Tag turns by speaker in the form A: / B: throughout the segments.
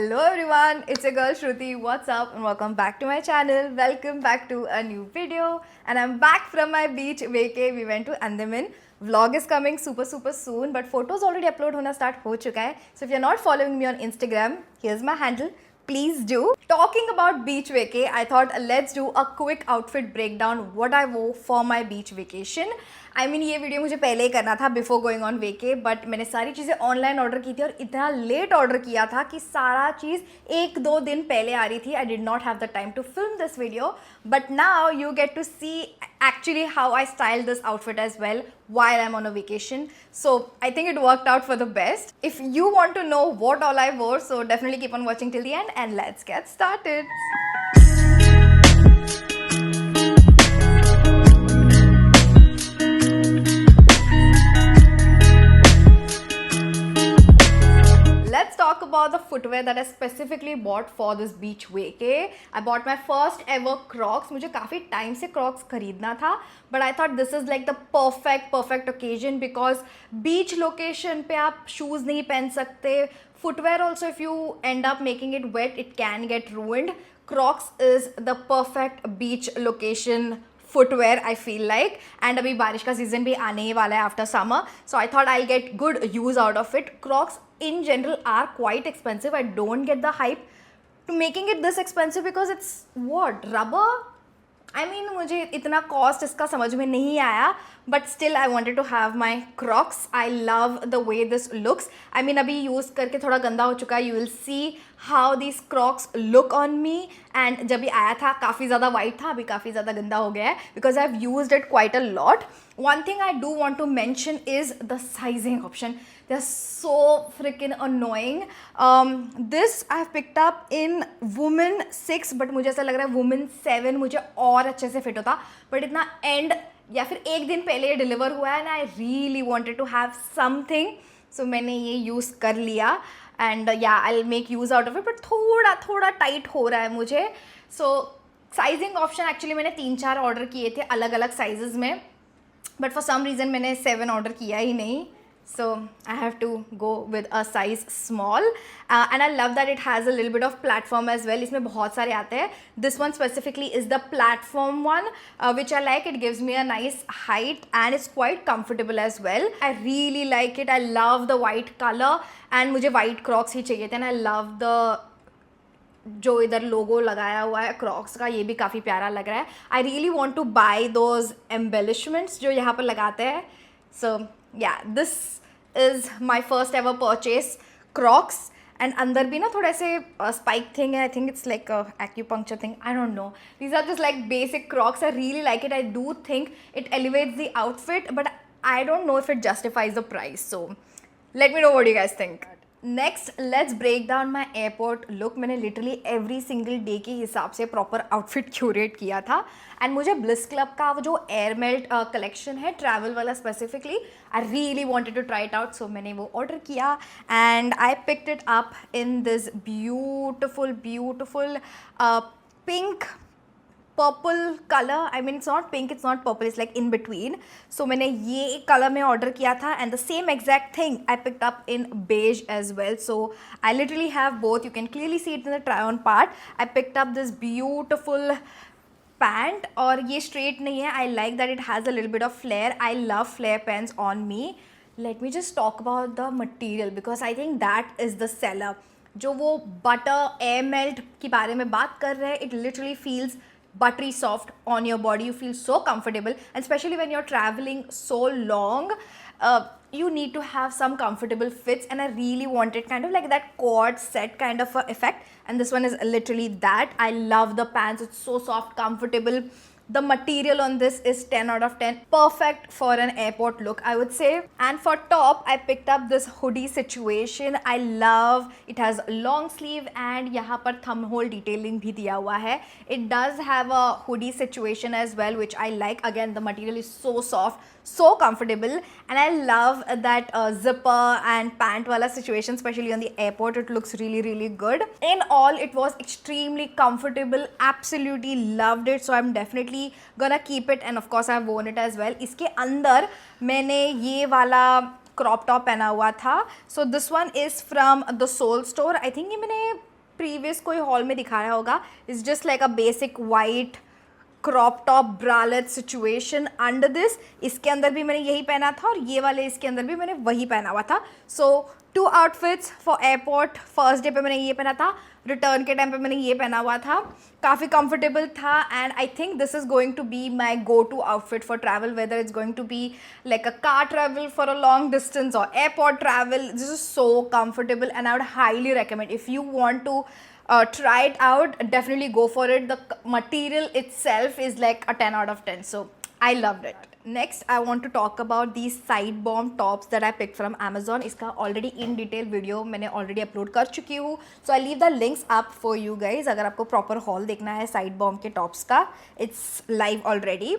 A: Hello everyone, it's your girl Shruti. What's up and welcome back to my channel. Welcome back to a new video and I'm back from my beach vacay. We went to Andaman. Vlog is coming super soon but photos already upload hona start ho chuka hai. So if you're not following me on Instagram, here's my handle. Please do. Talking about beach vacay, I thought let's do a quick outfit breakdown what I wore for my beach vacation. I mean ये video मुझे पहले ही करना था before going on वेके but मैंने सारी चीज़ें online order की थी और इतना लेट ऑर्डर किया था कि सारा चीज़ 1-2 दिन पहले आ रही थी. I did not have the time to film this video but now you get to see actually how I styled this outfit as well while I'm on a vacation. So I think it worked out for the best. If you want to know what all I wore, so definitely keep on watching till the end and let's get started. Let's talk about the footwear that I specifically bought for this beach vacay. I bought my first ever Crocs. मुझे काफ़ी time से Crocs खरीदना था but I thought this is like the perfect occasion because beach location पे आप shoes नहीं पहन सकते. Footwear also if you end up making it wet it can get ruined. Crocs is the perfect beach location footwear I feel like and अभी बारिश का season भी आने ही वाला है after summer so I thought I'll get good use out of it. Crocs in general are quite expensive. I don't get the hype to making it this expensive because it's what rubber. I mean मुझे इतना cost इसका समझ में नहीं आया but still I wanted to have my crocs. I love the way this looks. I mean अभी use करके थोड़ा गंदा हो चुका है. You will see how this crocs look on me and जब भी आया था काफ़ी ज़्यादा वाइट था अभी काफ़ी ज़्यादा गंदा हो गया है because I have used it quite a lot. One thing I do want to mention is the sizing option. They're so freaking annoying. This I've picked up in woman 6 but मुझे ऐसा लग रहा है woman 7 मुझे और अच्छे से fit होता but इतना end या फिर एक दिन पहले ये डिलीवर हुआ है and I really wanted to have something so मैंने ये यूज़ कर लिया and yeah I'll make use out of it but थोड़ा टाइट हो रहा है मुझे. So sizing option actually मैंने 3-4 ऑर्डर किए थे अलग अलग साइजेस में बट फॉर सम रीज़न मैंने 7 ऑर्डर किया ही नहीं so I have to go with a size small and I love that it has a little bit of platform as well. इसमें बहुत सारे आते हैं. This one specifically is the platform one which I like. It gives me a nice height and it's quite comfortable as well. I really like it. I love the white colour and मुझे white Crocs ही चाहिए थे and I love the जो इधर लोगो लगाया हुआ है Crocs का ये भी काफ़ी प्यारा लग रहा है. I really want to buy those embellishments जो यहाँ पर लगाते हैं. So yeah this is my first ever purchase crocs and अंदर भी ना थोड़े से स्पाइक थिंग है. I think it's like acupuncture thing. I don't know. These are just like basic crocs. I really like it. I do think it elevates the outfit but I don't know if it justifies the price. So let me know what you guys think. Next let's break down my airport look. मैंने literally every single day के हिसाब से proper outfit curate किया था and मुझे bliss Club का जो air melt collection है ट्रैवल वाला specifically I really wanted to try it out so मैंने वो ऑर्डर किया and I picked it up in this beautiful pink purple colour. I mean it's not pink it's not purple it's like in between. So मैंने ये colour में order किया था and the same exact thing I picked up in beige as well. So I literally have both. You can clearly see it in the try on part. I picked up this beautiful pant और ये straight नहीं है. I like that it has a little bit of flare. I love flare pants on me. Let me just talk about the material because I think that is the seller. जो वो butter air melt के बारे में बात कर रहे हैं it literally feels buttery soft on your body. You feel so comfortable and especially when you're traveling so long you need to have some comfortable fits and I really wanted kind of like that cord set kind of a effect and this one is literally that. I love the pants. It's so soft, comfortable. The material on this is 10 out of 10. Perfect for an airport look, I would say. And for top, I picked up this hoodie situation. I love it. Has long sleeve and यहाँ पर thumb hole detailing भी दिया हुआ है. It does have a hoodie situation as well, which I like. Again, the material is so soft, so comfortable, and I love that zipper and pant wala situation, especially on the airport. It looks really good. In all, it was extremely comfortable. Absolutely loved it. So I'm definitely gonna keep it and of course I've worn it as well. इसके अंदर मैंने ये वाला crop top पहना हुआ था. So this one is from the soul store. I think ये मैंने प्रीवियस कोई हॉल में दिखाया होगा. It's just like a basic white crop top bralette situation under this. इसके अंदर भी मैंने यही पहना था और ये वाले इसके अंदर भी मैंने वही पहना हुआ था. सो 2 outfits for airport. First day पे मैंने ये पहना था, रिटर्न के टाइम पे मैंने ये पहना हुआ था. काफ़ी कंफर्टेबल था and I think this is going to be my go to outfit for travel, whether it's going to be like a car travel for a long distance और airport travel. This is so comfortable and I would highly recommend if you want to try it out, definitely go for it. The material itself is like a 10 out of 10, so I loved it. Next I want to talk about these side bomb tops that I picked from Amazon. इसका already in detail video मैंने already upload कर चुकी हूँ, so I'll leave the links up for you guys. अगर आपको proper haul देखना है side bomb के tops का, it's live already.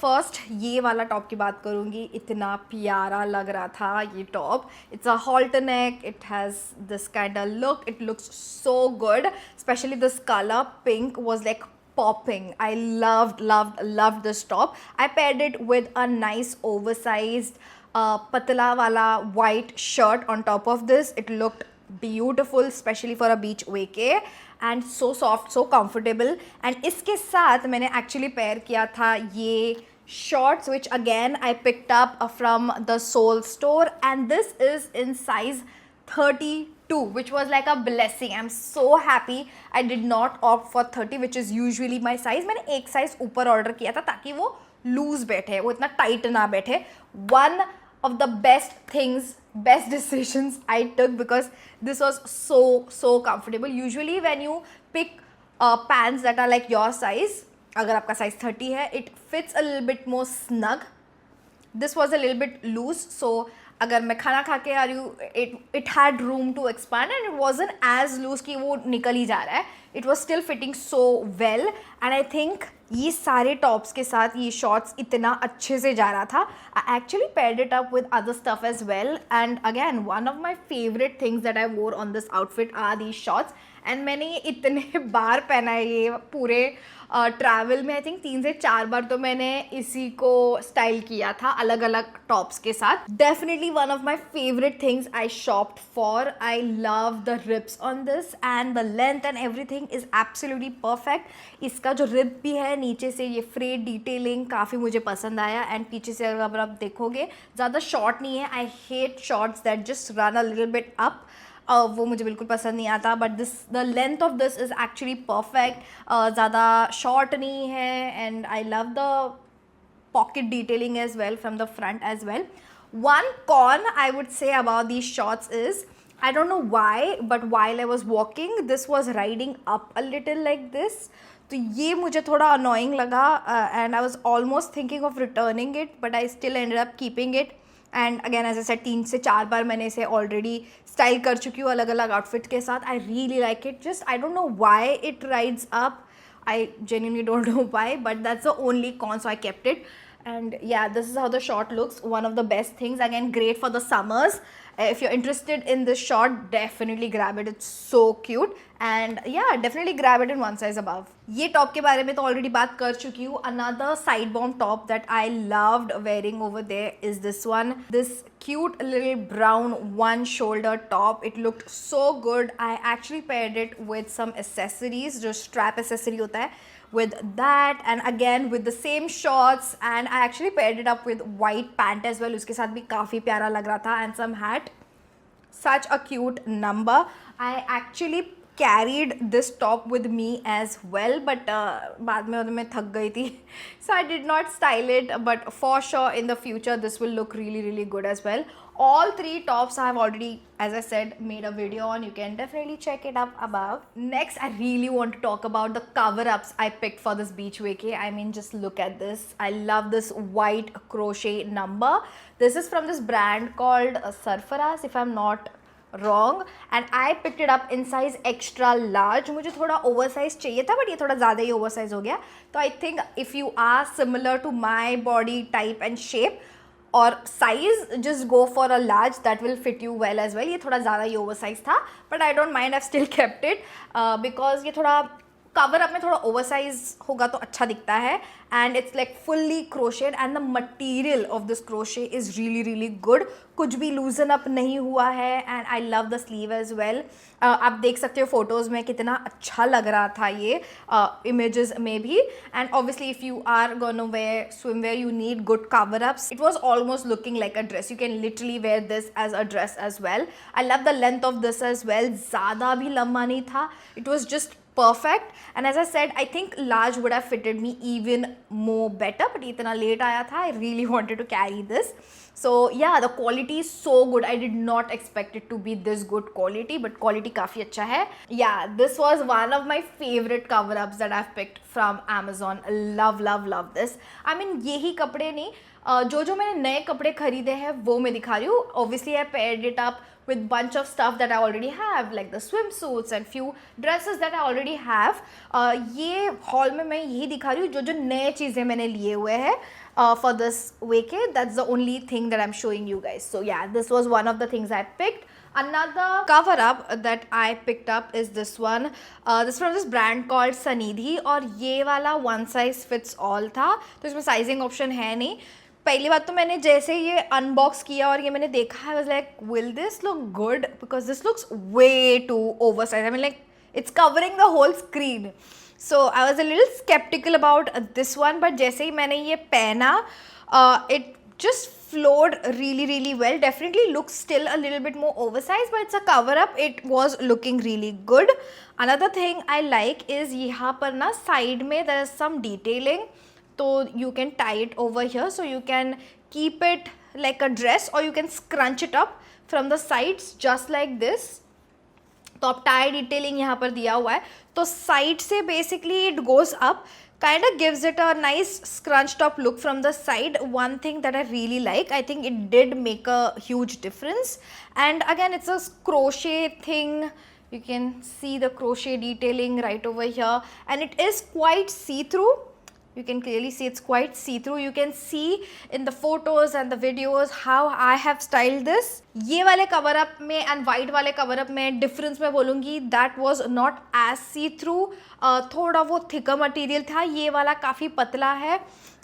A: First ये वाला टॉप की बात करूँगी. इतना प्यारा लग रहा था ये top. It's a halter neck. It has this kind of look. It looks so good. Especially this color pink was like popping. I loved this top. I paired it with a nice oversized patla wala white shirt on top of this. It looked beautiful, especially for a beach vacay, and so soft, so comfortable. And इसके साथ मैंने actually pair किया था ये shorts, which again I picked up from the Soul store, and this is in size 32, which was like a blessing. I'm so happy I did not opt for 30, which is usually my size. मैंने एक size ऊपर order किया था ताकि वो loose बैठे, वो इतना tight ना बैठे. One of the best decisions I took, because this was so comfortable. Usually when you pick pants that are like your size, अगर आपका size 30 है, it fits a little bit more snug. This was a little bit loose, so अगर मैं खाना खा के आ रही हूँ, it had room to expand and it wasn't as loose कि वो निकल ही जा रहा है. It was still fitting so well, and I think ये सारे टॉप्स के साथ ये शॉर्ट्स इतना अच्छे से जा रहा था. I actually paired it up with other stuff as well, and again one of my favorite things that I wore on this outfit are these shorts. And मैंने ये इतने बार पहना है ये पूरे ट्रैवल में. आई थिंक 3 से 4 बार तो मैंने इसी को स्टाइल किया था अलग अलग टॉप्स के साथ. Definitely one of my favourite things I शॉप्ड for. I love the ribs on this and the length and everything is absolutely perfect. इसका जो रिब भी है नीचे से ये फ्रेड डिटेलिंग काफ़ी मुझे पसंद आया. एंड पीछे से अगर आप देखोगे ज़्यादा शॉर्ट नहीं है. I hate shorts that just run a little bit up. वो मुझे बिल्कुल पसंद नहीं आता. But this the length of this is actually perfect. ज़्यादा शॉर्ट नहीं है and I love the pocket detailing as well from the front as well. One con I would say about these shorts is, I don't know why, but while I was walking, this was riding up a little like this. तो ये मुझे थोड़ा annoying लगा and I was almost thinking of returning it, but I still ended up keeping it. And again, as I said, 3 से 4 बार मैंने इसे already style कर चुकी हूँ अलग अलग outfit के साथ. I really like it. Just I don't know why it rides up. I genuinely don't know why, but that's the only con, so I kept it. And yeah, this is how the short looks. One of the best things. Again, great for the summers. If you're interested in this short, definitely grab it. It's so cute. And yeah, definitely grab it in one size above. ये top के बारे में तो already बात कर चुकी हूँ. Another side bomb top that I loved wearing over there is this one. This cute little brown one shoulder top. It looked so good. I actually paired it with some accessories. जो strap accessory होता है, with that, and again with the same shorts, and I actually paired it up with white pant as well. उसके साथ भी काफ़ी प्यारा लग रहा था, and some hat. Such a cute number. I actually carried this top with me as well, but बाद में मैं थक गई थी, so I did not style it, but for sure in the future this will look really good as well. All 3 tops I have already, as I said, made a video on. You can definitely check it up above. Next, I really want to talk about the cover-ups I picked for this beach vacay. I mean, just look at this. I love this white crochet number. This is from this brand called Sarfaraz, if I'm not wrong, and I picked it up in size extra large. मुझे थोड़ा oversize चाहिए था, but ये थोड़ा ज़्यादा ही oversize हो गया. तो I think if you are similar to my body type and shape और size, just go for a large. That will fit you well as well. ये थोड़ा ज़्यादा ही oversize था, but I don't mind. I've still kept it because ये थोड़ा cover up में थोड़ा oversize होगा तो अच्छा दिखता है. and it's like fully crocheted and the material of this crochet is really good. कुछ भी loosen up नहीं हुआ है and I love the sleeve as well. आप देख सकते हो फोटोज़ में कितना अच्छा लग रहा था ये images में भी. And obviously if you are gonna wear swimwear you need good cover ups. It was almost looking like a dress. You can literally wear this as a dress as well. I love the length of this as well. ज़्यादा भी लंबा नहीं था. It was just perfect, and as I said, I think large would have fitted me even more better, but itna late aaya tha, I really wanted to carry this. So yeah, the quality is so good. I did not expect it to be this good quality, but quality काफ़ी अच्छा है. Yeah, this was one of my favorite cover ups that I've picked from Amazon. Love this. I mean यही कपड़े नहीं, जो मैंने नए कपड़े खरीदे हैं वो मैं दिखा रही हूँ. Obviously I paired it up with bunch of stuff that I already have, like the swimsuits and few dresses that I already have. ये haul में मैं यही दिखा रही हूँ जो नए चीज़ें मैंने लिए हुए हैं for this vacay. That's the only thing that I'm showing you guys. So yeah, this was one of the things I picked. Another cover up that I picked up is this one. This is from this brand called Sanidhi, और ये वाला one size fits all था, तो इसमें sizing option है नहीं. पहली बात तो मैंने जैसे ये अनबॉक्स किया और ये मैंने देखा है, was like will this look good, because this looks way too oversize. I mean like it's covering the whole screen. So I was a little sceptical about this one, but जैसे ही मैंने ये पहना it just flowed really well. Definitely looks still a little bit more oversized, but it's a cover up. It was looking really good. Another thing I like is यहाँ पर ना side में there is some detailing, so you can tie it over here, so you can keep it like a dress or you can scrunch it up from the sides just like this. तो अब tie detailing यहाँ पर दिया हुआ है, तो side से basically it goes up, kind of gives it a nice scrunched up look from the side. One thing that I really like, I think it did make a huge difference. And again, it's a crochet thing. You can see the crochet detailing right over here, and it is quite see-through. You can clearly see it's quite see-through. You can see in the photos and the videos how I have styled this. ये वाले cover up में and white वाले cover up में difference मैं बोलूँगी, that was not as see-through. थोड़ा वो thicker material था, ये वाला काफ़ी पतला है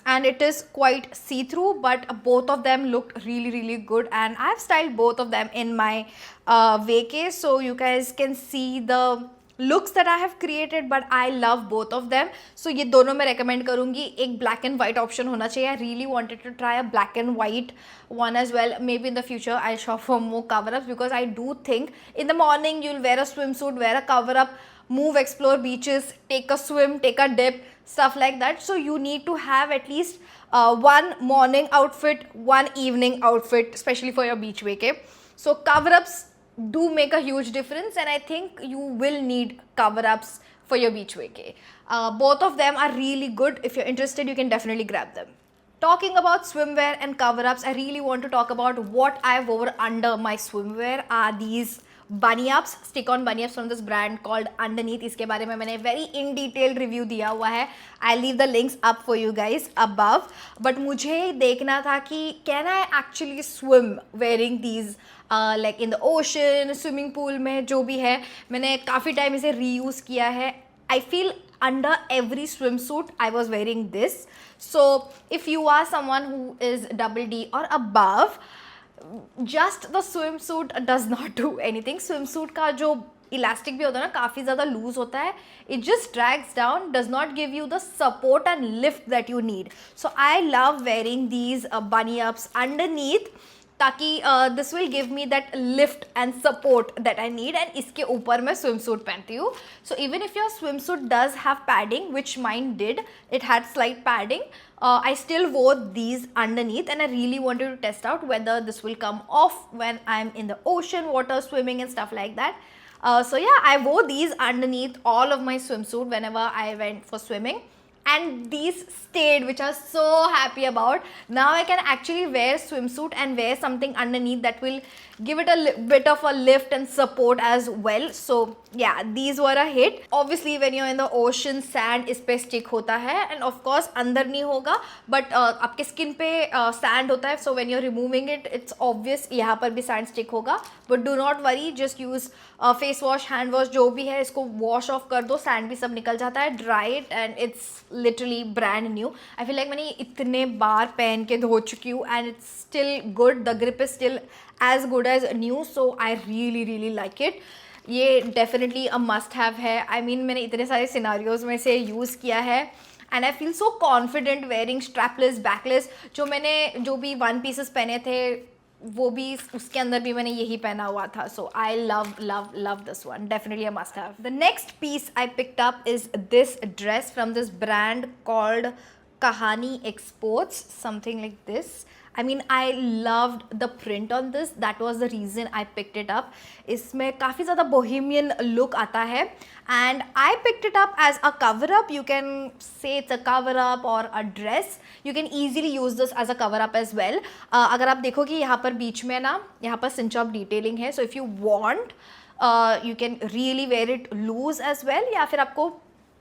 A: and it is quite see-through, but both of them looked really good, and I have styled both of them in my vacay, so you guys can see the looks that I have created, but I love both of them. So ये दोनों मैं recommend करूँगी. एक black and white option होना चाहिए. I really wanted to try a black and white one as well. Maybe in the future I'll shop for more cover-ups, because I do think in the morning you'll wear a swimsuit, wear a cover-up, move, explore beaches, take a swim, take a dip, stuff like that. So you need to have at least one morning outfit, one evening outfit, especially for your beach vacay. So cover-ups do make a huge difference, and I think you will need cover-ups for your beach vacay. Both of them are really good. If you're interested, you can definitely grab them. Talking about swimwear and cover-ups, I really want to talk about what I've wore under my swimwear are these bunny ups, stick-on bunny ups from this brand called Underneath. इसके बारे में मैंने very in detail review दिया हुआ है. I'll leave the links up for you guys above. But मुझे देखना था कि can I actually swim wearing these like in the ocean, swimming pool में जो भी है. मैंने काफ़ी टाइम इसे reuse किया है. I feel under every swimsuit I was wearing this. So if you are someone who is double D or above, just the swimsuit does not do anything. Swimsuit का जो इलास्टिक भी होता है ना, काफ़ी ज़्यादा लूज होता है. It just drags down, does not give you the support and lift that you need. So I love wearing these bunny ups underneath, ताकि this will give me that lift and support that I need, and इसके ऊपर मैं swimsuit पहनती हूँ. So even if your swimsuit does have padding, which mine did, it had slight padding, I still wore these underneath, and I really wanted to test out whether this will come off when I'm in the ocean water swimming and stuff like that. So yeah, I wore these underneath all of my swimsuit whenever I went for swimming, and these stayed, which I was so happy about. Now I can actually wear swimsuit and wear something underneath that will give it a bit of a lift and support as well. So yeah, these were a hit. Obviously when you're in the ocean, sand इस पे stick होता है, and of course अंदर नहीं होगा, but आपके skin पे sand होता है, so when you're removing it, it's obvious यहाँ पर भी sand stick होगा. But do not worry, just use face wash, hand wash, जो भी है, इसको wash off कर दो, sand भी सब निकल जाता है. Dry it and it's literally brand new. I feel like मैंने ये इतने बार पहन के धो चुकी हूँ and it's still good. The grip is still as good as new, so I really like it. ये डेफिनेटली अ मस्ट हैव है. आई मीन मैंने इतने सारे सिनारियोज़ में से यूज़ किया है and I feel so confident wearing strapless backless. जो भी वन पीसेस पहने थे वो भी उसके अंदर भी मैंने यही पहना हुआ था. So I love this one, definitely a must have. The next piece I picked up is this dress from this brand called Kahani Exports, something like this. I mean, I loved the print on this. That was the reason I picked it up. इसमें काफ़ी ज़्यादा bohemian look आता है and I picked it up as a cover up. You can say it's a cover up or a dress. You can easily use this as a cover up as well. अगर आप देखोगे यहाँ पर बीच में ना, यहाँ पर cinch up detailing है. So if you want, you can really wear it loose as well. या फिर आपको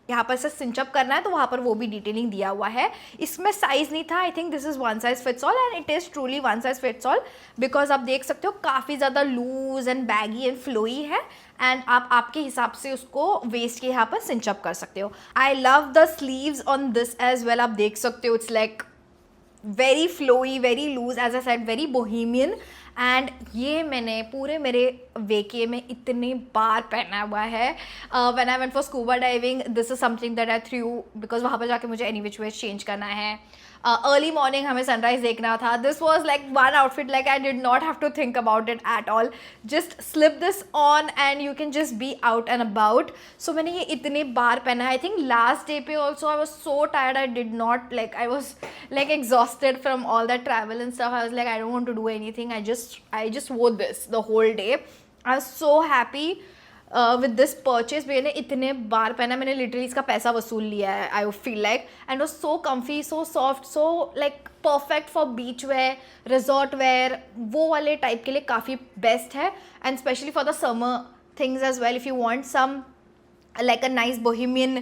A: यहाँ पर से सिंचअप करना है तो वहाँ पर वो भी डिटेलिंग दिया हुआ है. इसमें साइज़ नहीं था. I think this is one size fits all and it is truly one size fits all because आप देख सकते हो काफ़ी ज़्यादा loose and baggy and flowy है एंड आप आपके हिसाब से उसको वेस्ट के यहाँ पर सिंचअप कर सकते हो. I love the sleeves on this as well. आप देख सकते हो it's like very flowy, very loose, as I said very bohemian. And ये मैंने पूरे मेरे वेके में इतने बार पहना हुआ है. When I went for scuba diving, this is something that I through because वहाँ पर जाके मुझे एनी विच वे चेंज करना है. अर्ली मॉर्निंग हमें सनराइज देखना था. This was like one outfit, like I did not have to think about it at all. Just slip this on and you can just be out and about. So मैंने ये इतने बार पहना है. I think last day पे also I was so tired. I did not like, I was like exhausted from all that travel and stuff. I was like, I don't want to do anything. I just wore this the whole day. I was so happy with this purchase. मैंने इतने बार पहना, मैंने literally इसका पैसा वसूल लिया है. I feel like, and it was so comfy, so soft, so like perfect for beach wear, resort wear. वो वाले type के लिए काफ़ी best है and especially for the summer things as well. If you want some like a nice bohemian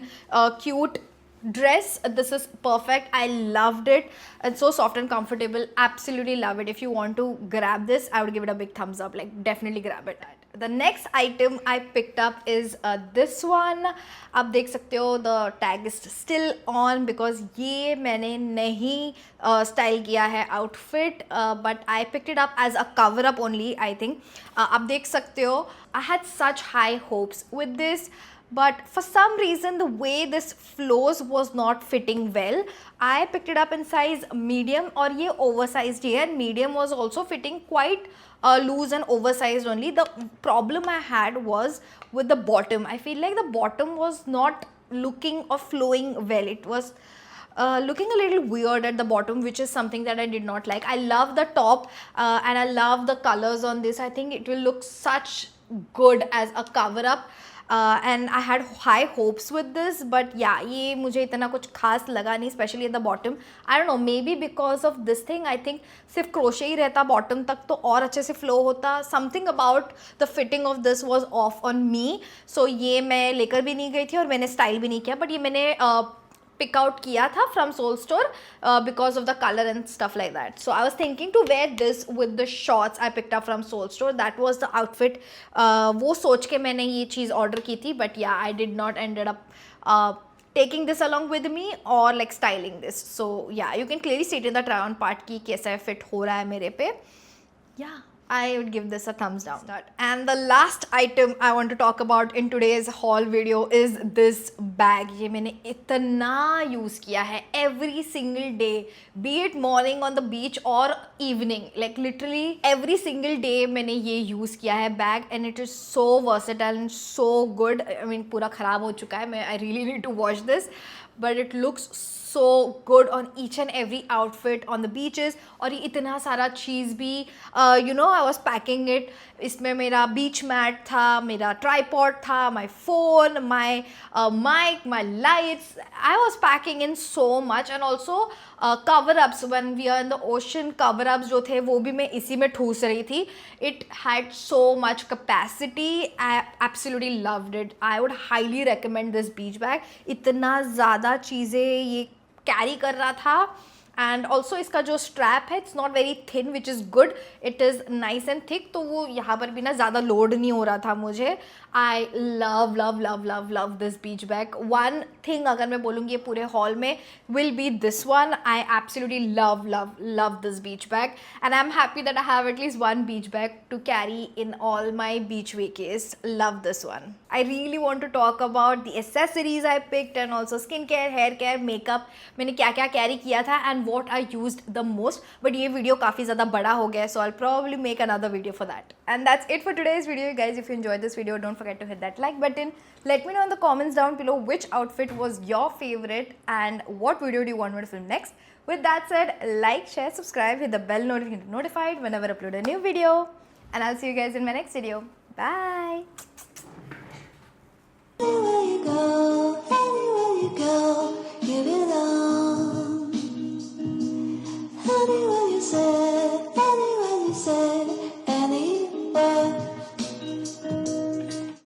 A: cute dress, this is perfect. I loved it. It's so soft and comfortable. Absolutely love it. If you want to grab this, I would give it a big thumbs up. Like definitely grab it. The next item I picked up is this one. आप देख सकते हो the tag is still on because ये मैंने नहीं style किया है outfit, but I picked it up as a cover up only. I think आप देख सकते हो I had such high hopes with this. But for some reason the way this flows was not fitting well. I picked it up in size medium और ये oversized ही है. Medium was also fitting quite loose and oversized only. The problem I had was with the bottom. I feel like the bottom was not looking or flowing well. It was looking a little weird at the bottom, which is something that I did not like. I love the top and I love the colors on this. I think it will look such good as a cover up. And I had high hopes with this, but yeah, ये मुझे इतना कुछ खास लगा नहीं, especially at the bottom. I don't know, maybe because of this thing. I think सिर्फ crochet ही रहता bottom तक तो और अच्छे से flow होता. Something about the fitting of this was off on me. So ये मैं लेकर भी नहीं गई थी और मैंने style भी नहीं किया, but ये मैंने pick out किया था from Soul Store because of the color and stuff like that. So I was thinking to wear this with the shorts I picked up from Soul Store. That was the outfit. वो सोच के मैंने ये चीज़ order की थी, but yeah, I did not ended up taking this along with me or like styling this. So yeah, you can clearly see it in the try on part कि कैसा fit हो रहा है मेरे पे. Yeah, I would give this a thumbs down. And the last item I want to talk about in today's haul video is this bag. ये मैंने इतना use किया है every single day, be it morning on the beach or evening. Like literally every single day मैंने ये use किया है bag and it is so versatile and so good. I mean पूरा ख़राब हो चुका है. I really need to wash this, but it looks so good on each and every outfit on the beaches. और ये इतना सारा चीज़ भी you know, I was packing it. इसमें मेरा beach mat था, मेरा tripod था, my phone, my mic, my lights. I was packing in so much, and also cover-ups when we are in the ocean. Cover-ups जो थे वो भी मैं इसी में ठूस रही थी. It had so much capacity. I absolutely loved it. I would highly recommend this beach bag. इतना ज़्यादा चीज़ें ये कैरी कर रहा था. एंड ऑल्सो इसका जो स्ट्रैप है it's not very thin which is good, it is nice and thick, तो वो यहाँ पर भी ना ज़्यादा लोड नहीं हो रहा था मुझे. I love love love love love this beach bag. One thing अगर मैं बोलूँगी ये पूरे हॉल में will be this one. I absolutely love love love this beach bag and I am happy that I have at least one beach bag to carry in all my beach vacays. Love this one. I really want to talk about the accessories I picked and also skincare, hair care, makeup. मैंने क्या क्या carry किया था and what I used the most. But ये video काफ़ी ज़्यादा बड़ा हो गया है, so I'll probably make another video for that. And that's it for today's video, guys. If you enjoyed this video, don't forget to hit that like button. Let me know in the comments down below which outfit was your favorite and what video do you want me to film next. With that said, like, share, subscribe, hit the bell notification to be notified whenever I upload a new video. And I'll see you guys in my next video. Bye.